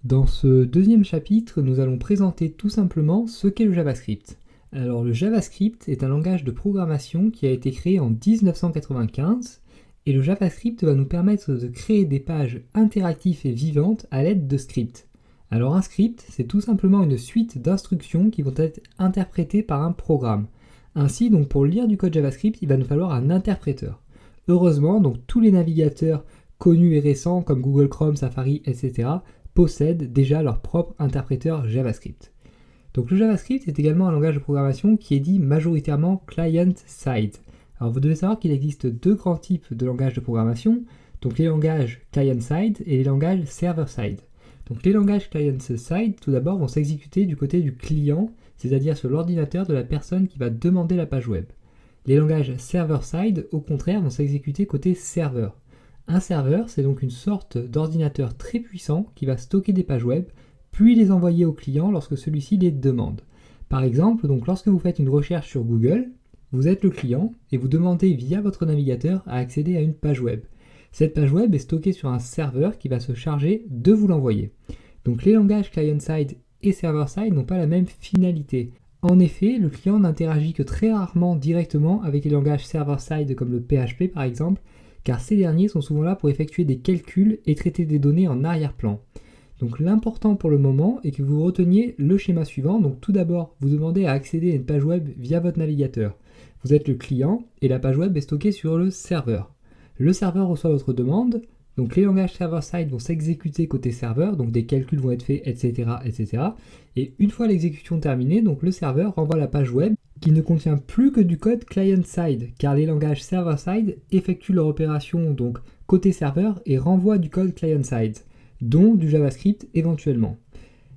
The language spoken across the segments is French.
Dans ce deuxième chapitre, nous allons présenter tout simplement ce qu'est le JavaScript. Alors le JavaScript est un langage de programmation qui a été créé en 1995 et le JavaScript va nous permettre de créer des pages interactives et vivantes à l'aide de scripts. Alors un script, c'est tout simplement une suite d'instructions qui vont être interprétées par un programme. Ainsi, donc pour lire du code JavaScript, il va nous falloir un interpréteur. Heureusement, donc tous les navigateurs connus et récents comme Google Chrome, Safari, etc. possèdent déjà leur propre interpréteur JavaScript. Donc le JavaScript est également un langage de programmation qui est dit majoritairement client-side. Alors vous devez savoir qu'il existe deux grands types de langages de programmation, donc les langages client-side et les langages server-side. Donc les langages client-side, tout d'abord, vont s'exécuter du côté du client, c'est-à-dire sur l'ordinateur de la personne qui va demander la page web. Les langages server-side, au contraire, vont s'exécuter côté serveur. Un serveur, c'est donc une sorte d'ordinateur très puissant qui va stocker des pages web, puis les envoyer au client lorsque celui-ci les demande. Par exemple, donc lorsque vous faites une recherche sur Google, vous êtes le client et vous demandez via votre navigateur à accéder à une page web. Cette page web est stockée sur un serveur qui va se charger de vous l'envoyer. Donc les langages client-side et server-side n'ont pas la même finalité. En effet, le client n'interagit que très rarement directement avec les langages server-side comme le PHP par exemple, car ces derniers sont souvent là pour effectuer des calculs et traiter des données en arrière-plan. Donc l'important pour le moment est que vous reteniez le schéma suivant. Donc tout d'abord, vous demandez à accéder à une page web via votre navigateur. Vous êtes le client et la page web est stockée sur le serveur. Le serveur reçoit votre demande, donc les langages server-side vont s'exécuter côté serveur, donc des calculs vont être faits, etc. etc. Et une fois l'exécution terminée, donc le serveur renvoie la page web qui ne contient plus que du code client-side, car les langages server-side effectuent leur opération donc côté serveur et renvoient du code client-side, dont du JavaScript éventuellement.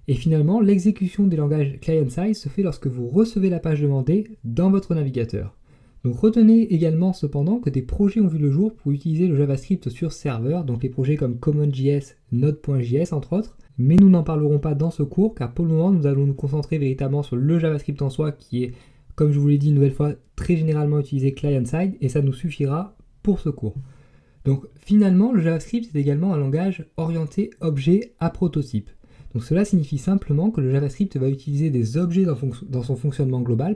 Et finalement, l'exécution des langages client-side se fait lorsque vous recevez la page demandée dans votre navigateur. Donc retenez également cependant que des projets ont vu le jour pour utiliser le JavaScript sur serveur, donc les projets comme CommonJS, Node.js entre autres, mais nous n'en parlerons pas dans ce cours car pour le moment nous allons nous concentrer véritablement sur le JavaScript en soi qui est, comme je vous l'ai dit une nouvelle fois, très généralement utilisé client-side et ça nous suffira pour ce cours. Donc finalement, le JavaScript est également un langage orienté objet à prototype. Donc cela signifie simplement que le JavaScript va utiliser des objets dans son fonctionnement global,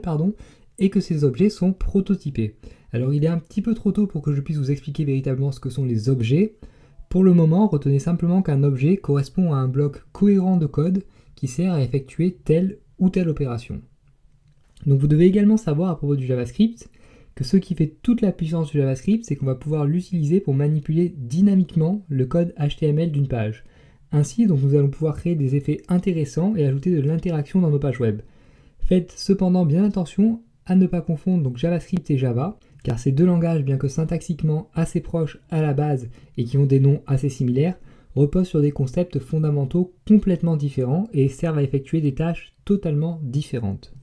et que ces objets sont prototypés. Alors il est un petit peu trop tôt pour que je puisse vous expliquer véritablement ce que sont les objets. Pour le moment, retenez simplement qu'un objet correspond à un bloc cohérent de code qui sert à effectuer telle ou telle opération. Donc vous devez également savoir à propos du JavaScript que ce qui fait toute la puissance du JavaScript, c'est qu'on va pouvoir l'utiliser pour manipuler dynamiquement le code HTML d'une page. Ainsi, donc, nous allons pouvoir créer des effets intéressants et ajouter de l'interaction dans nos pages web. Faites cependant bien attention à ne pas confondre donc JavaScript et Java, car ces deux langages, bien que syntaxiquement assez proches à la base et qui ont des noms assez similaires, reposent sur des concepts fondamentaux complètement différents et servent à effectuer des tâches totalement différentes.